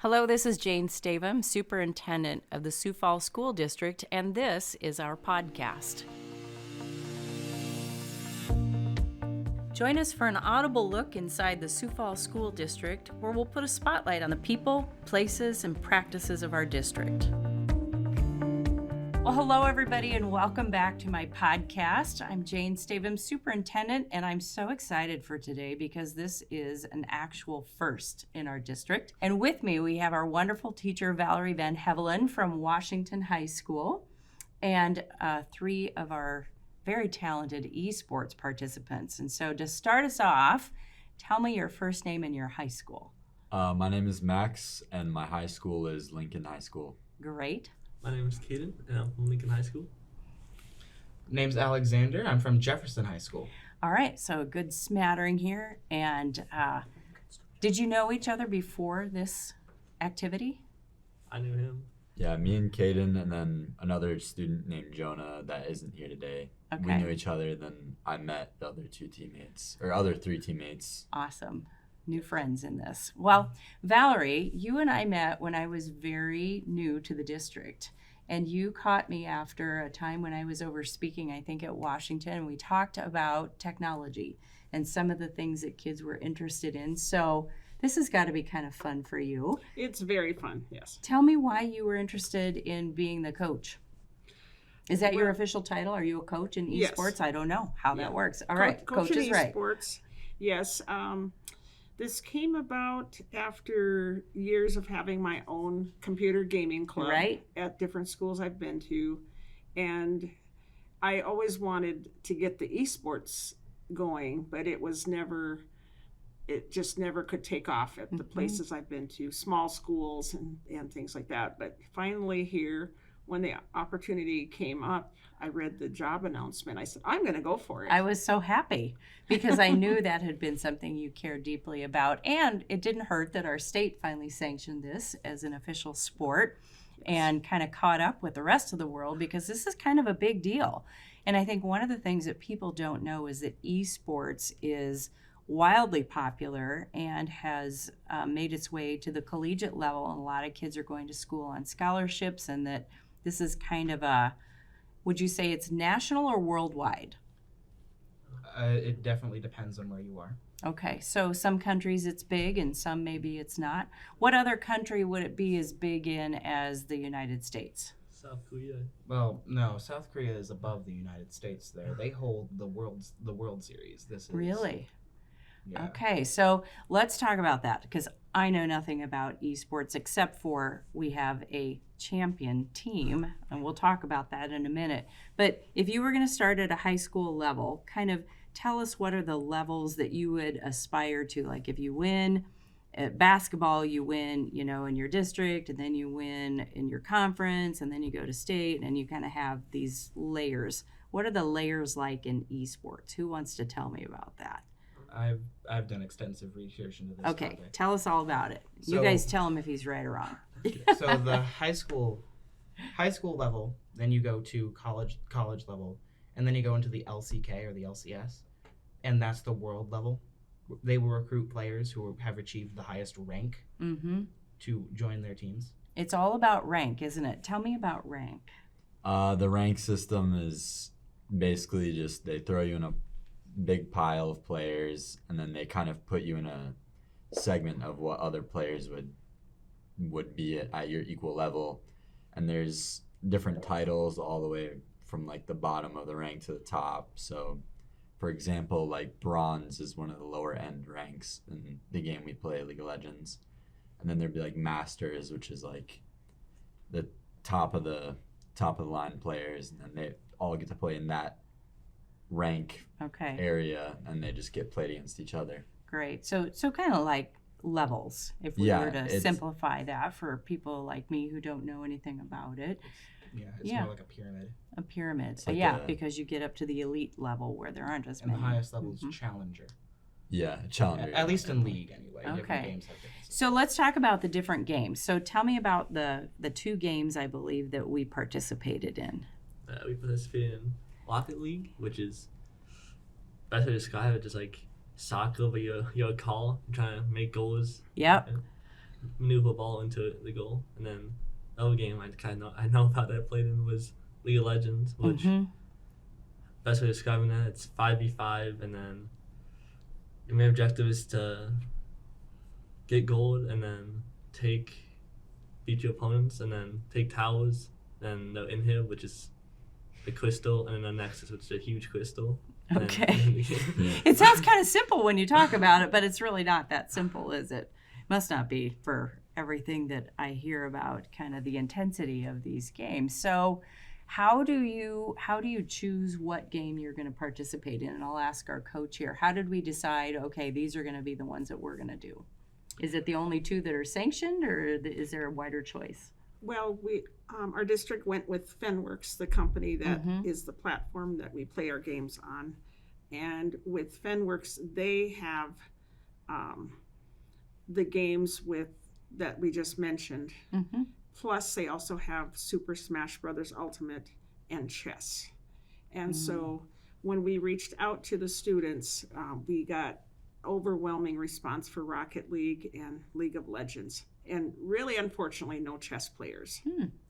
Hello, this is Jane Stavum, Superintendent of the Sioux Falls School District, and this is our podcast. Join us for an audible look inside the Sioux Falls School District, where we'll put a spotlight on the people, places, and practices of our district. Well, hello, everybody, and welcome back to my podcast. I'm Jane Stavum, Superintendent, and I'm so excited for today because this is an actual first in our district. And with me, we have our wonderful teacher, Valerie Van Hevelen from Washington High School, and three of our very talented eSports participants. And so to start us off, tell me your first name and your high school. My name is Max, and my high school is Lincoln High School. Great. My name is Caden, and I'm from Lincoln High School. Name's Alexander. I'm from Jefferson High School. All right, so a good smattering here. And did you know each other before this activity? I knew him. Yeah, me and Caden, and then another student named Jonah that isn't here today. Okay. We knew each other, then I met the other other three teammates. Awesome. New friends in this. Well, Valerie, you and I met when I was very new to the district. And you caught me after a time when I was over speaking, I think, at Washington. And we talked about technology and some of the things that kids were interested in. So this has got to be kind of fun for you. It's very fun, yes. Tell me why you were interested in being the coach. Is that your official title? Are you a coach in eSports? Yes. I don't know how that works. All right, Coach is in right. eSports, yes. This came about after years of having my own computer gaming club at different schools I've been to. And I always wanted to get the eSports going, but it just never could take off at the places I've been to, small schools and things like that. But finally here, when the opportunity came up, I read the job announcement. I said, I'm going to go for it. I was so happy because I knew that had been something you cared deeply about. And it didn't hurt that our state finally sanctioned this as an official sport and kind of caught up with the rest of the world because this is kind of a big deal. And I think one of the things that people don't know is that eSports is wildly popular and has made its way to the collegiate level. And a lot of kids are going to school on scholarships, and that this is kind of would you say it's national or worldwide? It definitely depends on where you are. Okay, so some countries it's big and some maybe it's not. What other country would it be as big in as the United States? South Korea. Well, no, South Korea is above the United States there. They hold the World Series. This is Really? Yeah. Okay, so let's talk about that because I know nothing about eSports except for we have a champion team, and we'll talk about that in a minute. But if you were going to start at a high school level, kind of tell us what are the levels that you would aspire to. Like if you win at basketball, you win, in your district, and then you win in your conference, and then you go to state, and you kind of have these layers. What are the layers like in eSports? Who wants to tell me about that? I've done extensive research into this. Okay, topic. tell us all about it. You guys tell him if he's right or wrong. So the high school level, then you go to college level, and then you go into the LCK or the LCS, and that's the world level. They will recruit players who have achieved the highest rank to join their teams. It's all about rank, isn't it? Tell me about rank. The rank system is basically just they throw you in a big pile of players, and then they kind of put you in a segment of what other players would be at your equal level. And there's different titles all the way from like the bottom of the rank to the top. So for example, like bronze is one of the lower end ranks in the game we play, League of Legends. And then there'd be like masters, which is like the top of the line players, and then they all get to play in that rank area, and they just get played against each other. Great. So kind of like levels, if we were to simplify that for people like me who don't know anything about it. It's more like a pyramid. A pyramid. Like because you get up to the elite level where there aren't as and many. And the highest level is challenger. Yeah, challenger. At least in league, anyway. Okay. Different games have different systems. So let's talk about the different games. So tell me about the two games I believe that we participated in. We participated in Rocket League, which is best way to describe it, just like soccer, but you're a call, trying to make goals. Yep. maneuver a ball into the goal. And then the other game I know about that I played in was League of Legends, which best way of describing that, it's 5v5, and then your main objective is to get gold and then beat your opponents, and then take towers, then the inhib, which is the crystal, and then the nexus, which is a huge crystal. Okay. It sounds kind of simple when you talk about it, but it's really not that simple, is it? Must not be for everything that I hear about kind of the intensity of these games. So how do you choose what game you're going to participate in? And I'll ask our coach here. How did we decide, okay, these are going to be the ones that we're going to do? Is it the only 2 that are sanctioned, or is there a wider choice? Well, our district went with Fenworks, the company that is the platform that we play our games on. And with Fenworks, they have the games that we just mentioned. Plus, they also have Super Smash Brothers Ultimate and chess. And so when we reached out to the students, we got overwhelming response for Rocket League and League of Legends. And really, unfortunately, no chess players.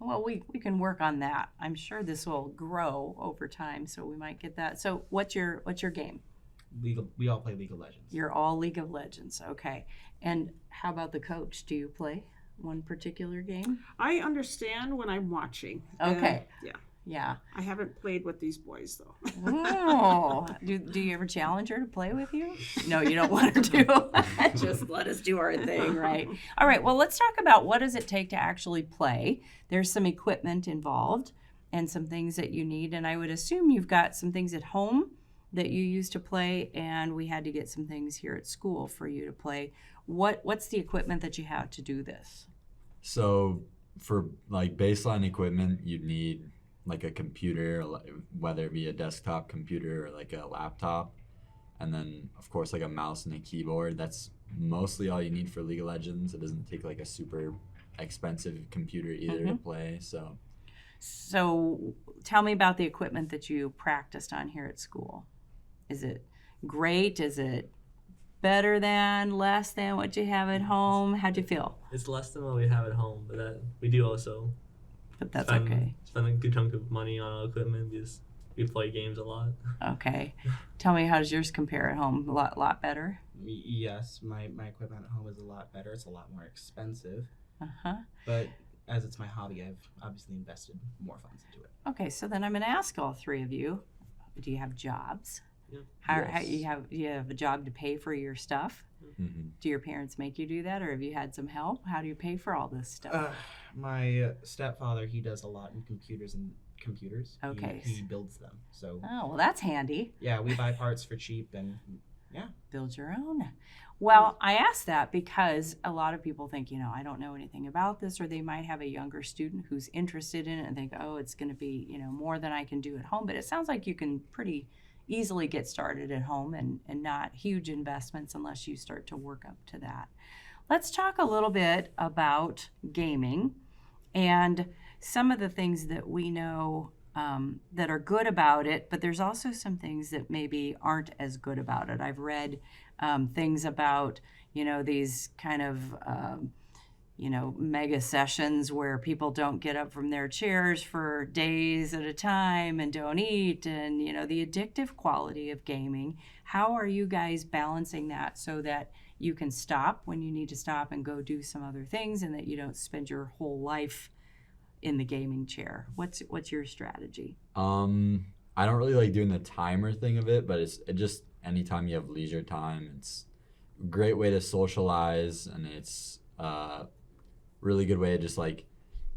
Well, we can work on that. I'm sure this will grow over time, so we might get that. So what's your game? We all play League of Legends. You're all League of Legends, okay. And how about the coach? Do you play one particular game? I understand when I'm watching. Okay. Yeah. I haven't played with these boys, though. Oh. Do you ever challenge her to play with you? No, you don't want her to. Just let us do our thing, right? All right, well, let's talk about what does it take to actually play. There's some equipment involved and some things that you need, and I would assume you've got some things at home that you use to play, and we had to get some things here at school for you to play. What's the equipment that you have to do this? So for like baseline equipment, you'd need like a computer, whether it be a desktop computer or like a laptop, and then of course like a mouse and a keyboard. That's mostly all you need for League of Legends. It doesn't take like a super expensive computer either to play. So tell me about the equipment that you practiced on here at school. Is it great? Is it better than, less than what you have at home? How'd you feel? It's less than what we have at home, but we do also okay. Spend a good chunk of money on our equipment because we play games a lot. Okay. Tell me, how does yours compare at home? A lot better? Yes, my equipment at home is a lot better. It's a lot more expensive. But as it's my hobby, I've obviously invested more funds into it. Okay, so then I'm going to ask all 3 of you, do you have jobs? Yeah. You have a job to pay for your stuff? Do your parents make you do that, or have you had some help? How do you pay for all this stuff? My stepfather, he does a lot in computers. Okay. He builds them. So. Oh, well, that's handy. Yeah, we buy parts for cheap and build your own. Well, I ask that because a lot of people think, I don't know anything about this, or they might have a younger student who's interested in it and think, oh, it's going to be, more than I can do at home. But it sounds like you can pretty easily get started at home and not huge investments unless you start to work up to that. Let's talk a little bit about gaming and some of the things that we know that are good about it, but there's also some things that maybe aren't as good about it. I've read things about, these kind of, mega sessions where people don't get up from their chairs for days at a time and don't eat, and, the addictive quality of gaming. How are you guys balancing that so that you can stop when you need to stop and go do some other things, and that you don't spend your whole life in the gaming chair? What's your strategy? I don't really like doing the timer thing of it, but it just anytime you have leisure time, it's a great way to socialize, and it's a really good way to just like,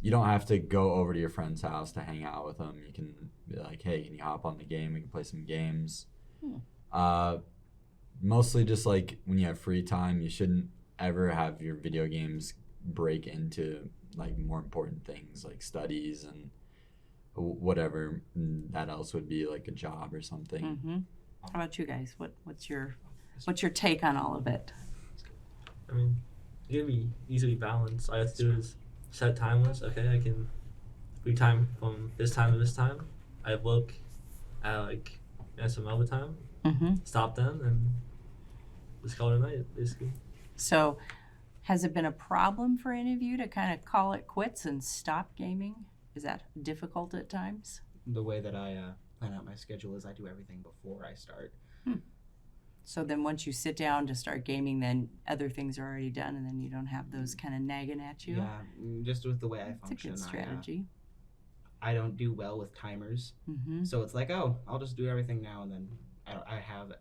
you don't have to go over to your friend's house to hang out with them. You can be like, hey, can you hop on the game? We can play some games. Mostly just like when you have free time, you shouldn't ever have your video games break into like more important things like studies and whatever that else would be, like a job or something. How about you guys? What's your take on all of it? I mean, it can be easily balanced. All I have to do is set timers. Okay, I can free time from this time to this time. I look at some overtime, stop them, and just call it a night, basically. So Has it been a problem for any of you to kind of call it quits and stop gaming? Is that difficult at times? The way that I plan out my schedule is I do everything before I start. So then once you sit down to start gaming, then other things are already done, and then you don't have those kind of nagging at you? Yeah, just with the way I That's function. a good strategy. I don't do well with timers. So it's like, oh, I'll just do everything now, and then I have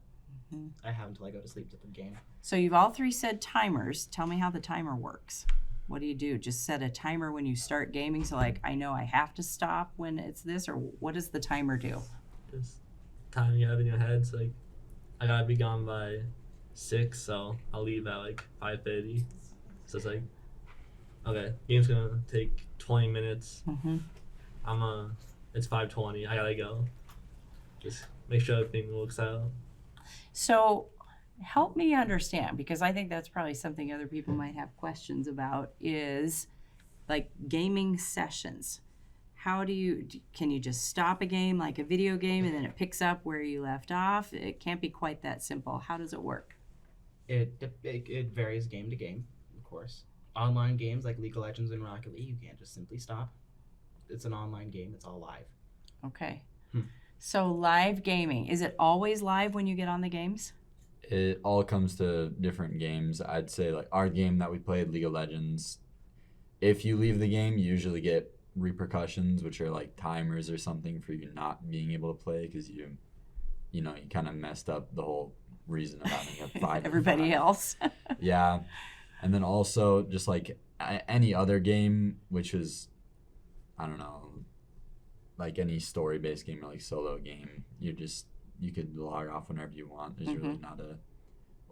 until I go to sleep to the game. So you've all three said timers. Tell me how the timer works. What do you do? Just set a timer when you start gaming, so like I know I have to stop when it's this, or what does the timer do? Just time you have in your head. So like, I gotta be gone by 6, so I'll leave at like 5:30. So it's like, okay, game's gonna take 20 minutes. It's 5:20. I gotta go. Just make sure everything works out. So help me understand, because I think that's probably something other people might have questions about, is like gaming sessions. How can you just stop a game like a video game and then it picks up where you left off? It can't be quite that simple. How does it work? It varies game to game, of course. Online games like League of Legends and Rocket League, you can't just simply stop. It's an online game. It's all live. Okay. So live gaming, is it always live when you get on the games? It all comes to different games. I'd say like our game that we played, League of Legends, if you leave the game, you usually get repercussions, which are like timers or something for you not being able to play because you kind of messed up the whole reason of having a 5 Everybody else. Yeah. And then also just like any other game, which is, I don't know, like any story-based game or like solo game, you could log off whenever you want. There's really not a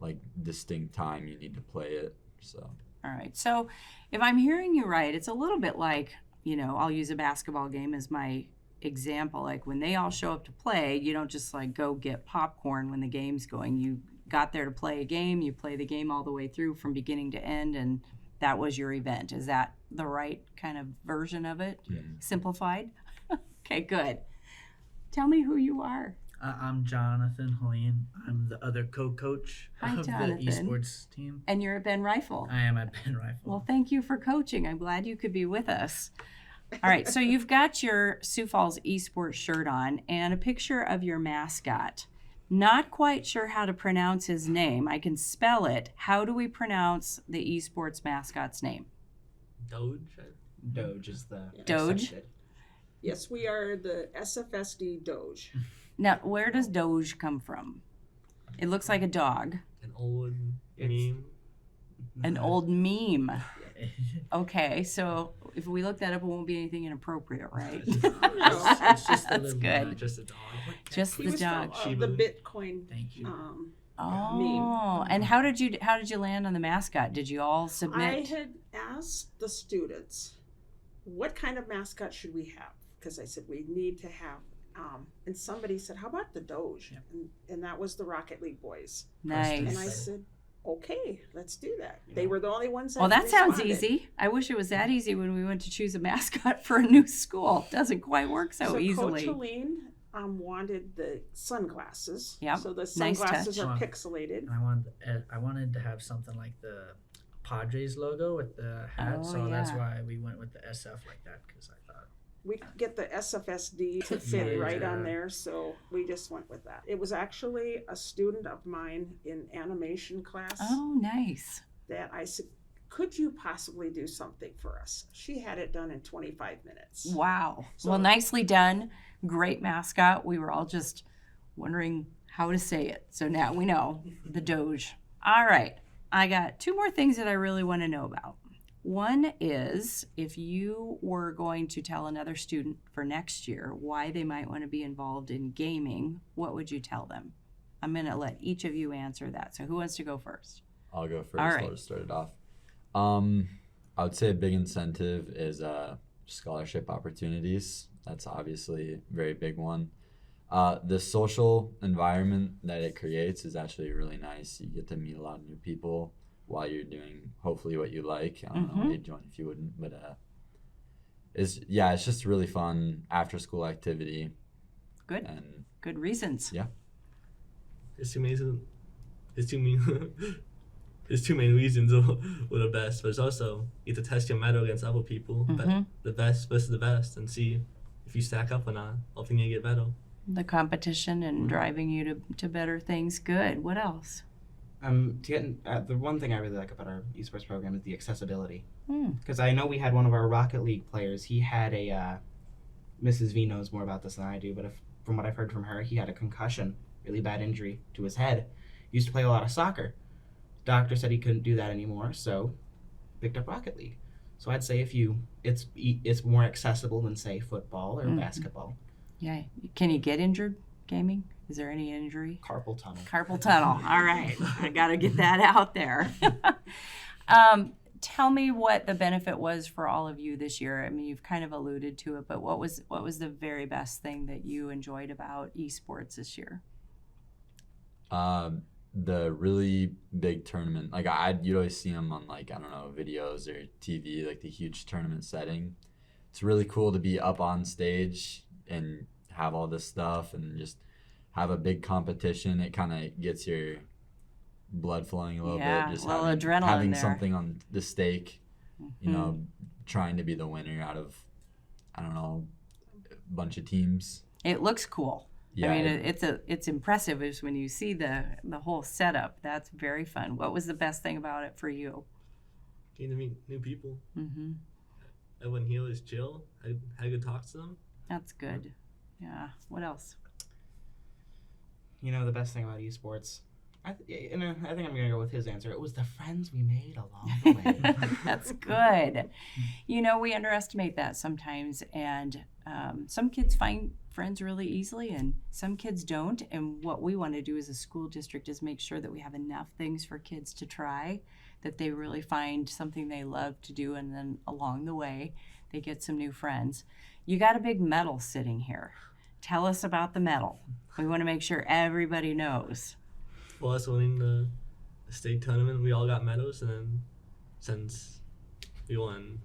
like distinct time you need to play it. So all right. So if I'm hearing you right, it's a little bit like, I'll use a basketball game as my example. Like when they all show up to play, you don't just like go get popcorn when the game's going. You got there to play a game, you play the game all the way through from beginning to end, and that was your event. Is that the right kind of version of it? Simplified? Okay, good. Tell me who you are. I'm Jonathan Helene. I'm the other co-coach of Jonathan. the eSports team. And you're at Ben Rifle. I am at Ben Rifle. Well, thank you for coaching. I'm glad you could be with us. All right, so you've got your Sioux Falls eSports shirt on and a picture of your mascot. Not quite sure how to pronounce his name. I can spell it. How do we pronounce the eSports mascot's name? Doge? Doge is the Doge? accepted. Yes, we are the SFSD Doge. Now, where does Doge come from? It looks like a dog. An old It's- meme. An old meme. Okay, so if we look that up, it won't be anything inappropriate, right? It's just a That's little, good. Just a dog. Just He the was dog. from the Bitcoin. Thank you. Oh, and how did you land on the mascot? Did you all I submit? had asked the students, what kind of mascot should we have? Because I said we need to have, and somebody said, how about the Doge? And that was the Rocket League boys. Nice. And I said, okay, let's do that. They were the only ones that Well, that sounds responded. easy. I wish it was that easy when we went to choose a mascot for a new school. Doesn't quite work so easily. Coach Helene wanted the sunglasses. Yep, So the nice sunglasses touch. are pixelated. And I wanted to have something like the Padres logo with the hat, Oh, so that's yeah. why we went with the SF like that, because I thought We could get the SFSD to fit right on Yeah. there, so we just went with that. It was actually a student of mine in animation class Oh, nice. that I said, could you possibly do something for us? She had it done in 25 minutes. Wow. So- Well, nicely done. Great mascot. We were all just wondering how to say it. So now we know the Doge. All right. I got 2 more things that I really want to know about. One is if you were going to tell another student for next year why they might want to be involved in gaming, what would you tell them? I'm going to let each of you answer that. So who wants to go first? I'll go first. All right. I'll just start it off. I would say a big incentive is scholarship opportunities. That's obviously a very big one. The social environment that it creates is actually really nice. You get to meet a lot of new people while you're doing hopefully what you like. I don't know, you'd join if you wouldn't, but it's just really fun after school activity. Good. And Good reasons. yeah. His two there's two main reasons we're the best, but it's also you get to test your metal against other people, but the best versus the best, and see if you stack up or not. Hopefully you get better. The competition and driving you to better things. Good. What else? The one thing I really like about our esports program is the accessibility. Because I know we had one of our Rocket League players. He had a Mrs. V knows more about this than I do, but from what I've heard from her, he had a concussion, really bad injury to his head. He used to play a lot of soccer. Doctor said he couldn't do that anymore, so picked up Rocket League. So I'd say it's more accessible than, say, football or basketball. Yeah. Can you get injured gaming? Is there any injury? Carpal tunnel. Carpal tunnel. All right. I got to get that out there. Tell me what the benefit was for all of you this year. I mean, you've kind of alluded to it, but what was the very best thing that you enjoyed about esports this year? The really big tournament, like you'd always see them on, like, I don't know, videos or TV, like the huge tournament setting. It's really cool to be up on stage and have all this stuff and just have a big competition. It kind of gets your blood flowing a little bit. Just having something on the stake, you know, trying to be the winner out of, I don't know, a bunch of teams. It looks cool. Yeah, I mean, it's impressive is when you see the whole setup. That's very fun. What was the best thing about it for you? Getting to meet new people. Everyone here was chill. I had good talks to them. That's good. Yeah. What else? You know, the best thing about esports, I think I'm going to go with his answer. It was the friends we made along the way. That's good. You know, we underestimate that sometimes, and some kids find friends really easily and some kids don't. And what we want to do as a school district is make sure that we have enough things for kids to try, that they really find something they love to do, and then along the way they get some new friends. You got a big medal sitting here. Tell us about the medal. We want to make sure everybody knows. Well, us winning the state tournament, we all got medals, and then since we won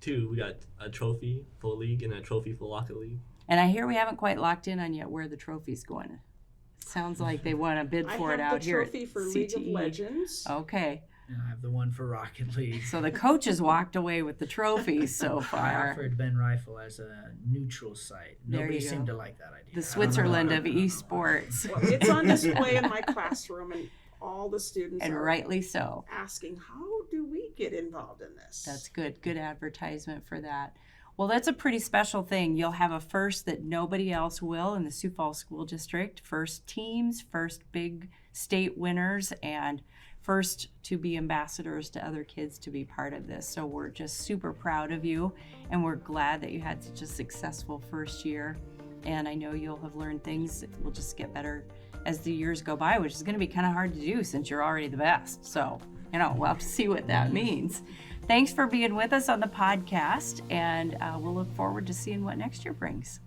2, we got a trophy for league and a trophy for Rocket League. And I hear we haven't quite locked in on yet where the trophy's going. Sounds like they want to bid for it out here. I have the trophy for League of Legends. Okay. And I have the one for Rocket League. So the coaches walked away with the trophies so I far. offered Ben Rifle as a neutral site. Nobody seemed to like that idea. The Switzerland of esports. Well, it's on display in my classroom, and all the students And are rightly so. asking, how do we get involved in this? That's good. Good advertisement for that. Well, that's a pretty special thing. You'll have a first that nobody else will in the Sioux Falls School District. First teams, first big state winners, and first to be ambassadors to other kids to be part of this. So we're just super proud of you, and we're glad that you had such a successful first year. And I know you'll have learned things that will just get better as the years go by, which is going to be kind of hard to do since you're already the best. So, you know, we'll have to see what that means. Thanks for being with us on the podcast, and we'll look forward to seeing what next year brings.